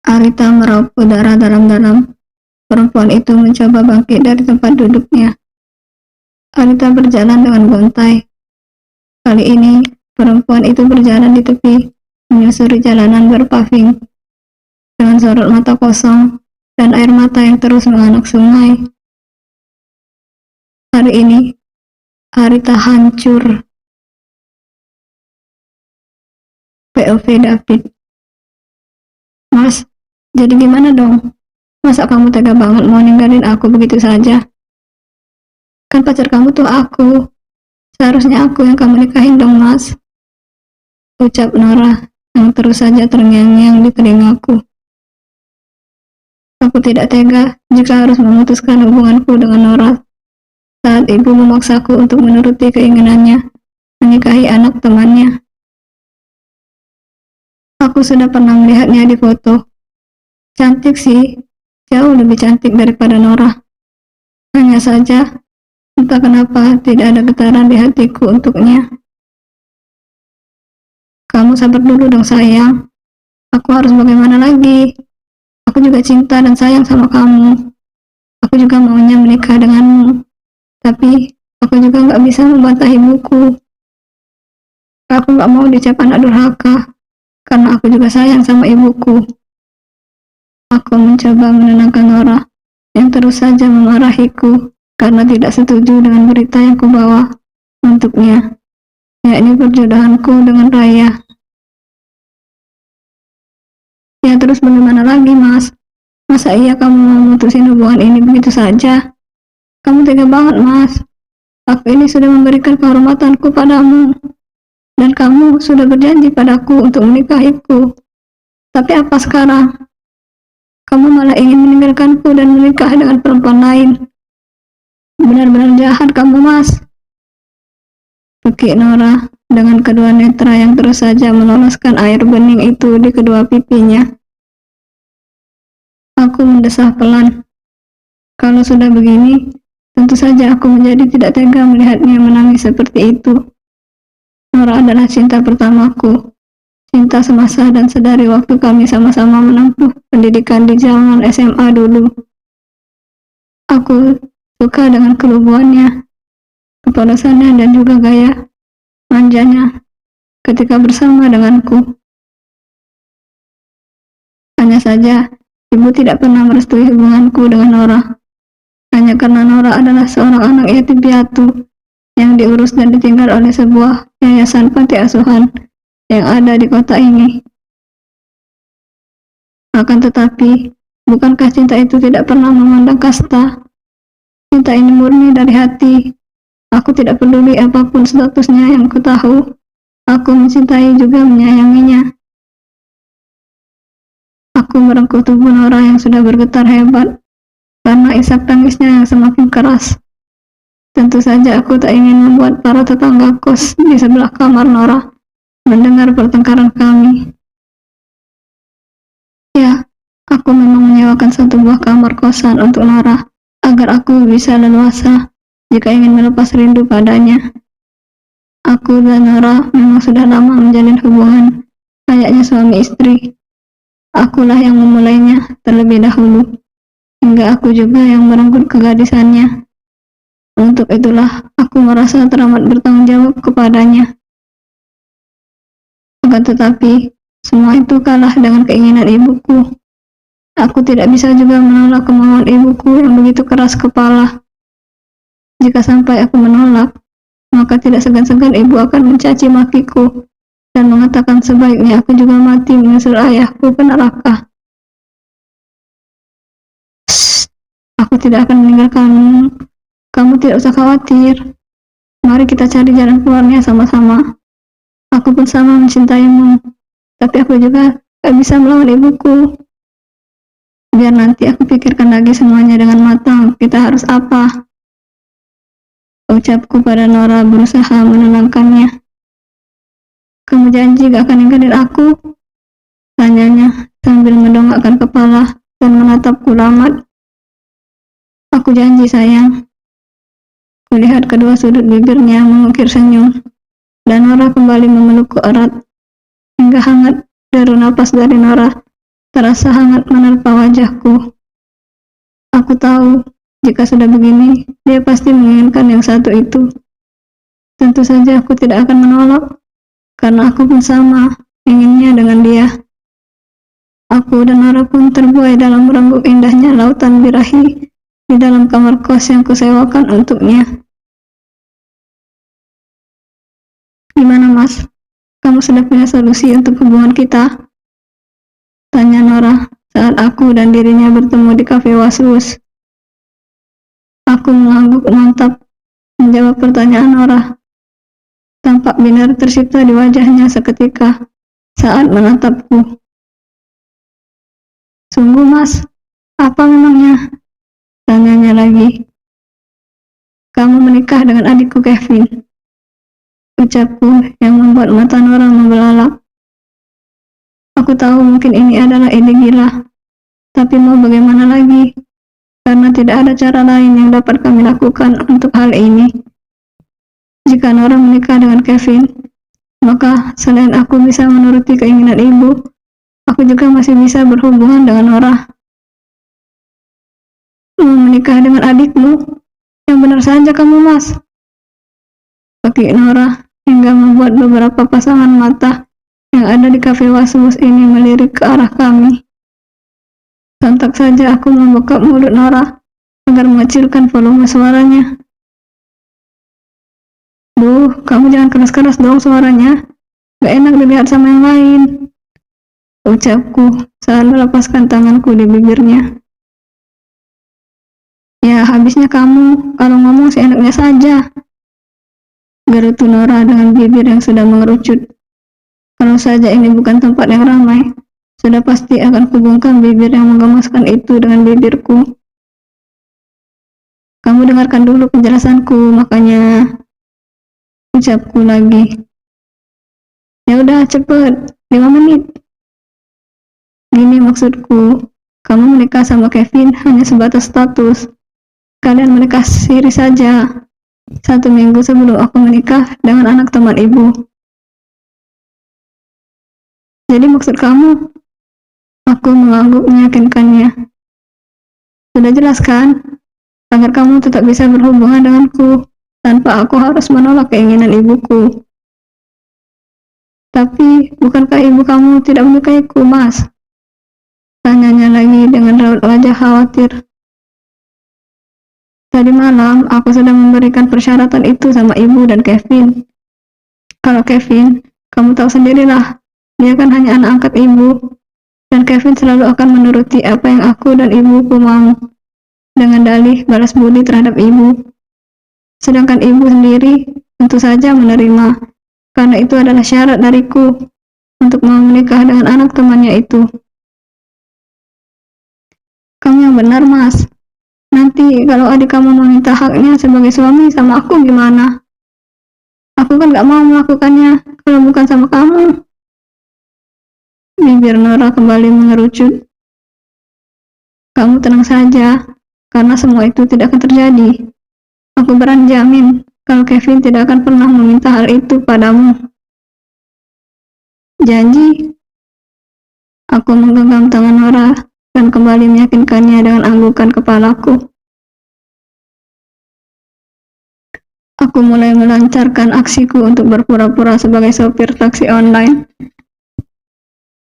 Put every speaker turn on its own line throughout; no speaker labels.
Arita meraup udara dalam-dalam. Perempuan itu mencoba bangkit dari tempat duduknya. Arita berjalan dengan gontai. Kali ini, perempuan itu berjalan di tepi, menyusuri jalanan berpaving, dengan sorot mata kosong dan air mata yang terus menganak sungai. Hari ini, Arita hancur. POV David. Mas, jadi gimana dong? Masa kamu tega banget mau ninggalin aku begitu saja? Kan pacar kamu tuh aku. Seharusnya aku yang kamu nikahin dong, Mas. Ucap Nora yang terus saja terngiang-ngiang di telingaku. Aku tidak tega jika harus memutuskan hubunganku dengan Nora saat ibu memaksaku untuk menuruti keinginannya menikahi anak temannya. Aku sudah pernah melihatnya di foto. Cantik sih, jauh lebih cantik daripada Nora. Hanya saja, entah kenapa tidak ada getaran di hatiku untuknya. Kamu sabar dulu dong sayang. Aku harus bagaimana lagi? Aku juga cinta dan sayang sama kamu. Aku juga maunya menikah denganmu. Tapi, aku juga gak bisa membantah ibuku. Aku gak mau dicap anak durhaka, karena aku juga sayang sama ibuku. Aku mencoba menenangkan Nora, yang terus saja memarahiku, karena tidak setuju dengan berita yang kubawa untuknya, yakni perjodohanku dengan Raya. Ya terus bagaimana lagi, Mas? Masa iya kamu mau memutusin hubungan ini begitu saja? Kamu tega banget, Mas. Aku ini sudah memberikan kehormatanku padamu, dan kamu sudah berjanji padaku untuk menikahiku. Tapi apa sekarang? Kamu malah ingin meninggalkanku dan menikah dengan perempuan lain. Benar-benar jahat kamu, Mas. Pekik Nora dengan kedua netra yang terus saja meloloskan air bening itu di kedua pipinya. Aku mendesah pelan. Kalau sudah begini, tentu saja aku menjadi tidak tega melihatnya menangis seperti itu. Nora adalah cinta pertamaku. Cinta semasa dan sedari waktu kami sama-sama menempuh pendidikan di zaman SMA dulu. Aku suka dengan kelubuannya, kepolosannya dan juga gaya manjanya ketika bersama denganku. Hanya saja, ibu tidak pernah merestui hubunganku dengan Nora. Hanya karena Nora adalah seorang anak yatim piatu yang diurus dan ditinggal oleh sebuah yayasan panti asuhan yang ada di kota ini. Akan tetapi, bukankah cinta itu tidak pernah memandang kasta? Cinta ini murni dari hati. Aku tidak peduli apapun statusnya yang ku tahu. Aku mencintai juga menyayanginya. Aku merengkuh tubuh Nora yang sudah bergetar hebat karena isak tangisnya yang semakin keras. Tentu saja aku tak ingin membuat para tetangga kos di sebelah kamar Nora mendengar pertengkaran kami. Ya, aku memang menyewakan satu buah kamar kosan untuk Nora agar aku bisa leluasa jika ingin melepas rindu padanya. Aku dan Nora memang sudah lama menjalin hubungan layaknya suami istri. Akulah yang memulainya terlebih dahulu, hingga aku juga yang merenggut kegadisannya. Untuk itulah aku merasa teramat bertanggung jawab kepadanya. Akan tetapi, semua itu kalah dengan keinginan ibuku. Aku tidak bisa juga menolak kemauan ibuku yang begitu keras kepala. Jika sampai aku menolak, maka tidak segan-segan ibu akan mencaci makiku dan mengatakan sebaiknya aku juga mati menyusul ayahku ke neraka. Shh, aku tidak akan meninggalkanmu. Kamu tidak usah khawatir. Mari kita cari jalan keluarnya sama-sama. Aku pun sama mencintaimu, tapi aku juga gak bisa melawan ibuku. Biar nanti aku pikirkan lagi semuanya dengan matang. Kita harus apa? Ucapku pada Nora berusaha menenangkannya. Kamu janji gak akan ninggalin aku? Tanyanya sambil mendongakkan kepala dan menatapku lamat. Aku janji sayang. Kulihat kedua sudut bibirnya mengukir senyum. Dan Nora kembali memelukku erat, hingga hangat deru napas dari Nora terasa hangat menerpa wajahku. Aku tahu, jika sudah begini, dia pasti menginginkan yang satu itu. Tentu saja aku tidak akan menolak, karena aku pun sama, inginnya dengan dia. Aku dan Nora pun terbuai dalam merenggut indahnya lautan birahi di dalam kamar kos yang kusewakan untuknya. Gimana mas? Kamu sudah punya solusi untuk hubungan kita? Tanya Nora saat aku dan dirinya bertemu di kafe Was-Was. Aku mengangguk mantap menjawab pertanyaan Nora. Tampak binar tercipta di wajahnya seketika saat menatapku. Sungguh mas, apa memangnya? Tanyanya lagi. Kamu menikah dengan adikku Kevin. Ucapku yang membuat mata Nora membelalak. Aku tahu mungkin ini adalah ide gila, tapi mau bagaimana lagi? Karena tidak ada cara lain yang dapat kami lakukan untuk hal ini. Jika Nora menikah dengan Kevin, maka selain aku bisa menuruti keinginan ibu, aku juga masih bisa berhubungan dengan Nora. Mau menikah dengan adikmu? Yang benar saja kamu mas. Kaki Nora hingga membuat beberapa pasangan mata yang ada di kafe Was-Was ini melirik ke arah kami. Sontak saja aku membuka mulut Nora agar mengecilkan volume suaranya. Duh, kamu jangan keras-keras dong suaranya. Gak enak dilihat sama yang lain. Ucapku saat melepaskan tanganku di bibirnya. Ya, habisnya kamu kalau ngomong seenaknya saja. Gerutu Nora dengan bibir yang sudah mengerucut. Kalau saja ini bukan tempat yang ramai, sudah pasti akan kubungkam bibir yang menggemaskan itu dengan bibirku. Kamu dengarkan dulu penjelasanku, makanya. Ucapku lagi. Ya udah cepet, 5 menit. Gini maksudku, kamu menikah sama Kevin hanya sebatas status. Kalian menikah siri saja. 1 minggu sebelum aku menikah dengan anak teman ibu. Jadi maksud kamu? Aku mengangguk meyakinkannya. Sudah jelas kan? Agar kamu tetap bisa berhubungan denganku tanpa aku harus menolak keinginan ibuku. Tapi, bukankah ibu kamu tidak menyukaiku, mas? Tanyanya lagi dengan raut wajah khawatir. Tadi malam, aku sudah memberikan persyaratan itu sama ibu dan Kevin. Kalau Kevin, kamu tahu sendirilah, dia kan hanya anak angkat ibu. Dan Kevin selalu akan menuruti apa yang aku dan ibuku mau, dengan dalih balas budi terhadap ibu. Sedangkan ibu sendiri tentu saja menerima, karena itu adalah syarat dariku untuk mau menikah dengan anak temannya itu. Kamu yang benar, mas. Nanti kalau adik kamu meminta haknya sebagai suami sama aku gimana? Aku kan gak mau melakukannya kalau bukan sama kamu. Bibir Nora kembali mengerucut. Kamu tenang saja, karena semua itu tidak akan terjadi. Aku berani jamin kalau Kevin tidak akan pernah meminta hal itu padamu. Janji? Aku menggenggam tangan Nora dan kembali meyakinkannya dengan anggukan kepalaku. Aku mulai melancarkan aksiku untuk berpura-pura sebagai sopir taksi online.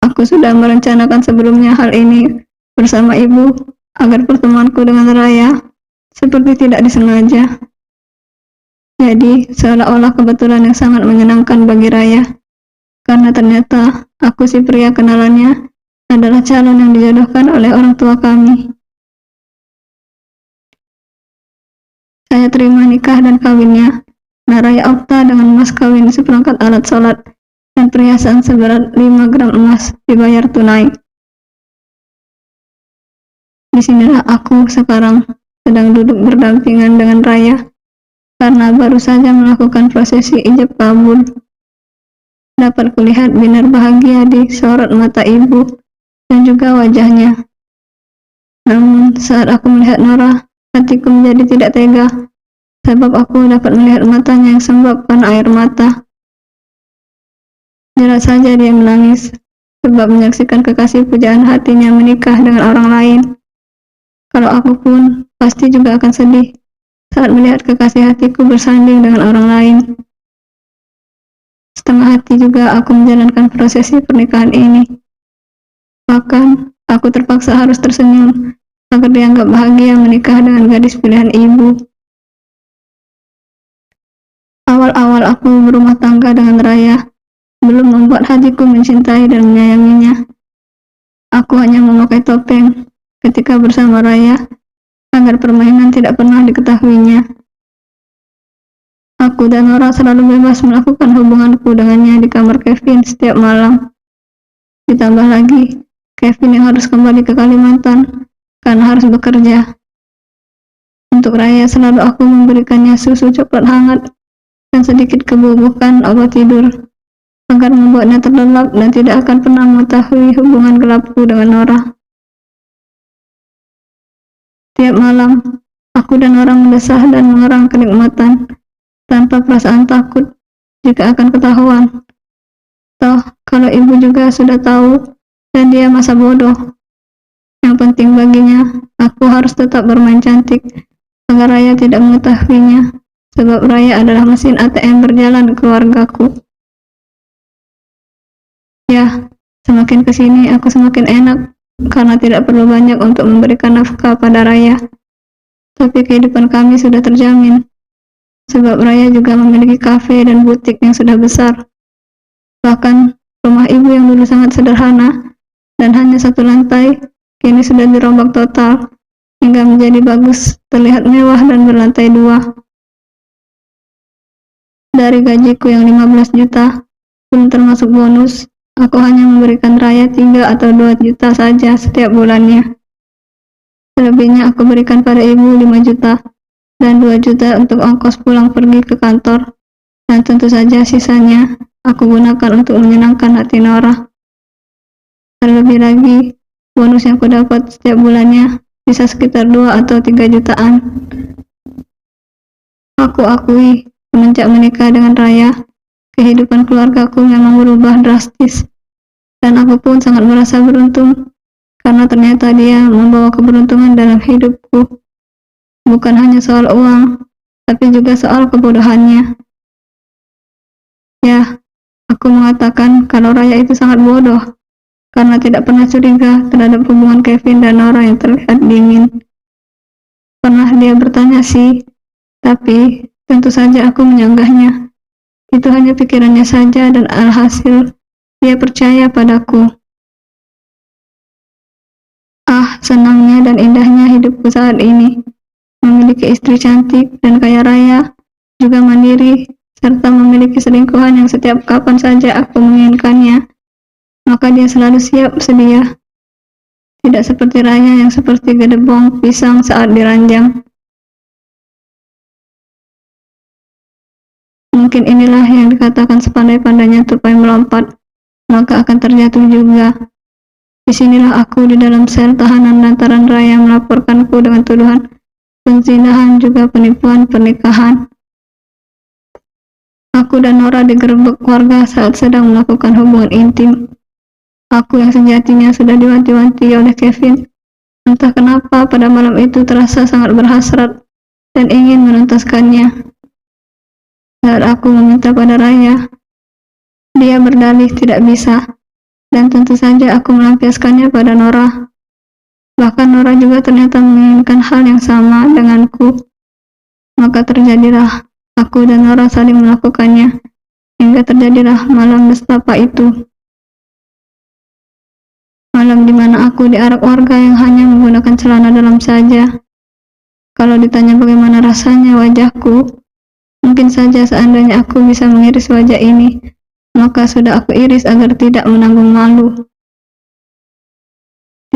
Aku sudah merencanakan sebelumnya hal ini bersama ibu agar pertemuanku dengan Raya seperti tidak disengaja. Jadi, seolah-olah kebetulan yang sangat menyenangkan bagi Raya. Karena ternyata aku si pria kenalannya adalah calon yang dijodohkan oleh orang tua kami. Saya terima nikah dan kawinnya Naraya Okta dengan mas kawin seperangkat alat sholat dan perhiasan seberat 5 gram emas dibayar tunai. Disinilah aku sekarang sedang duduk berdampingan dengan Raya karena baru saja melakukan prosesi ijab kabul. Dapat kulihat binar bahagia di sorot mata ibu dan juga wajahnya. Namun saat aku melihat Nora, hatiku menjadi tidak tega, sebab aku dapat melihat matanya yang sembab karena air mata. Jelas saja dia menangis, sebab menyaksikan kekasih pujaan hatinya menikah dengan orang lain. Kalau aku pun pasti juga akan sedih saat melihat kekasih hatiku bersanding dengan orang lain. Setengah hati juga aku menjalankan prosesi pernikahan ini. Bahkan, aku terpaksa harus tersenyum agar dianggap bahagia menikah dengan gadis pilihan ibu. Awal-awal aku berumah tangga dengan Raya belum membuat hatiku mencintai dan menyayanginya. Aku hanya memakai topeng ketika bersama Raya agar permainan tidak pernah diketahuinya. Aku dan Nora selalu bebas melakukan hubunganku dengannya di kamar Kevin setiap malam. Ditambah lagi, Kevin yang harus kembali ke Kalimantan karena harus bekerja. Untuk Raya selalu aku memberikannya susu coklat hangat dan sedikit kebubukan obat tidur agar membuatnya terlelap dan tidak akan pernah mengetahui hubungan gelapku dengan Nora. Tiap malam, aku dan orang mendesah dan mengerang kenikmatan tanpa perasaan takut jika akan ketahuan. Toh, kalau ibu juga sudah tahu dan dia masa bodoh. Yang penting baginya, aku harus tetap bermain cantik agar Raya tidak mengetahuinya, sebab Raya adalah mesin ATM berjalan keluargaku. Ya, semakin kesini aku semakin enak karena tidak perlu banyak untuk memberikan nafkah pada Raya. Tapi kehidupan kami sudah terjamin, sebab Raya juga memiliki kafe dan butik yang sudah besar. Bahkan, rumah ibu yang dulu sangat sederhana dan hanya satu lantai, kini sudah dirombak total, hingga menjadi bagus, terlihat mewah dan berlantai 2. Dari gajiku yang 15 juta, belum termasuk bonus, aku hanya memberikan Raya 3 atau 2 juta saja setiap bulannya. Selebihnya aku berikan pada ibu 5 juta dan 2 juta untuk ongkos pulang pergi ke kantor, dan tentu saja sisanya aku gunakan untuk menyenangkan hati Nora. Terlebih lagi, bonus yang kudapat setiap bulannya bisa sekitar 2 atau 3 jutaan. Aku akui, semenjak menikah dengan Raya, kehidupan keluargaku memang berubah drastis, dan aku pun sangat merasa beruntung karena ternyata dia membawa keberuntungan dalam hidupku. Bukan hanya soal uang, tapi juga soal kebodohannya. Ya, aku mengatakan kalau Raya itu sangat bodoh karena tidak pernah curiga terhadap hubungan Kevin dan Nora yang terlihat dingin. Pernah dia bertanya sih, tapi tentu saja aku menyanggahnya. Itu hanya pikirannya saja dan alhasil dia percaya padaku. Ah, senangnya dan indahnya hidupku saat ini. Memiliki istri cantik dan kaya raya, juga mandiri, serta memiliki selingkuhan yang setiap kapan saja aku menginginkannya, maka dia selalu siap sedia. Tidak seperti Raya yang seperti gedebong pisang saat diranjang. Mungkin inilah yang dikatakan sepandai-pandainya tupai melompat, maka akan terjatuh juga. Disinilah aku di dalam sel tahanan lantaran Raya melaporkanku dengan tuduhan penzinahan juga penipuan pernikahan. Aku dan Nora digerebek warga saat sedang melakukan hubungan intim. Aku yang sejatinya sudah diwanti-wanti oleh Kevin. Entah kenapa pada malam itu terasa sangat berhasrat dan ingin menuntaskannya. Saat aku meminta pada Raya, dia berdalih tidak bisa. Dan tentu saja aku melampiaskannya pada Nora. Bahkan Nora juga ternyata menginginkan hal yang sama denganku. Maka terjadilah aku dan Nora saling melakukannya, hingga terjadilah malam nestapa itu. Malam di mana aku diarak warga yang hanya menggunakan celana dalam saja. Kalau ditanya bagaimana rasanya wajahku, mungkin saja seandainya aku bisa mengiris wajah ini, maka sudah aku iris agar tidak menanggung malu.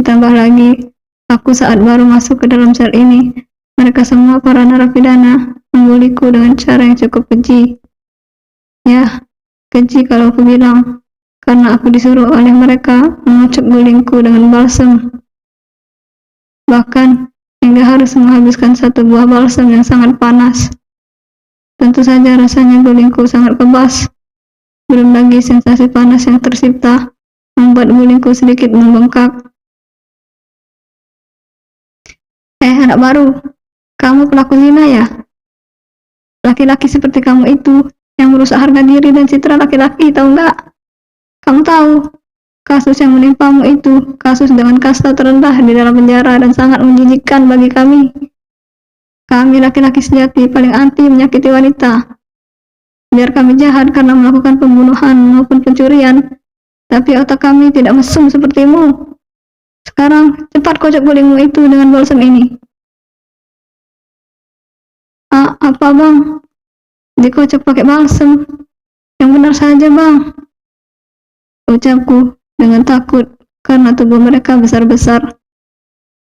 Ditambah lagi, aku saat baru masuk ke dalam sel ini, mereka semua para narapidana membuliku dengan cara yang cukup keji. Ya, keji kalau aku bilang, karena aku disuruh oleh mereka mengucap gulingku dengan balsem. Bahkan, hingga harus menghabiskan satu buah balsem yang sangat panas. Tentu saja rasanya gulingku sangat kebas. Belum lagi sensasi panas yang tercipta membuat gulingku sedikit membengkak. Anak baru, kamu pelaku zina ya? Laki-laki seperti kamu itu yang merusak harga diri dan citra laki-laki, tahu nggak? Kamu tahu, kasus yang menimpamu itu kasus dengan kasta terendah di dalam penjara dan sangat menjijikkan bagi kami. Kami laki-laki sejati paling anti menyakiti wanita. Biar kami jahat karena melakukan pembunuhan maupun pencurian, tapi otak kami tidak mesum sepertimu. Sekarang, cepat kocok gulingmu itu dengan balsam ini. Apa bang? Dikocok pakai balsam? Yang benar saja bang, ucapku dengan takut karena tubuh mereka besar-besar.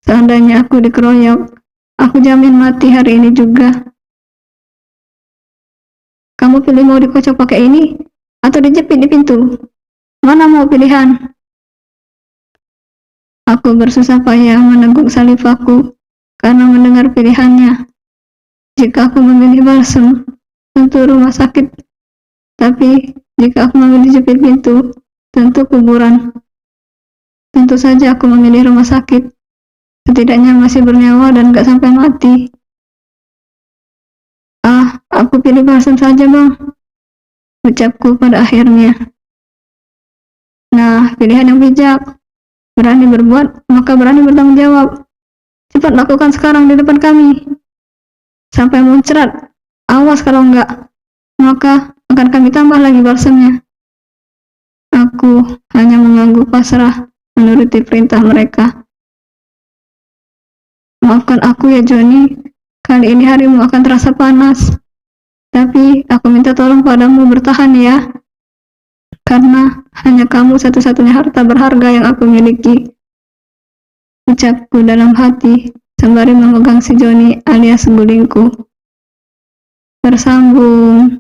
Seandainya aku dikeroyok, aku jamin mati hari ini juga. Kamu pilih mau dikocok pakai ini atau dijepit di pintu? Mana mau pilihan? Aku bersusah payah meneguk salivaku karena mendengar pilihannya. Jika aku memilih balsam, tentu rumah sakit. Tapi jika aku memilih jepit pintu, tentu kuburan. Tentu saja aku memilih rumah sakit. Setidaknya masih bernyawa dan gak sampai mati. Aku pilih balsam saja bang, ucapku pada akhirnya. Nah, pilihan yang bijak. Berani berbuat, maka berani bertanggung jawab. Cepat lakukan sekarang di depan kami. Sampai muncrat. Awas kalau enggak, maka akan kami tambah lagi balsamnya. Aku hanya mengangguk pasrah menuruti perintah mereka. Maafkan aku ya Joni, kali ini harimu akan terasa panas. Tapi aku minta tolong padamu bertahan ya. Karena hanya kamu satu-satunya harta berharga yang aku miliki. Ucapku dalam hati sembari memegang si Joni alias gulingku. Bersambung.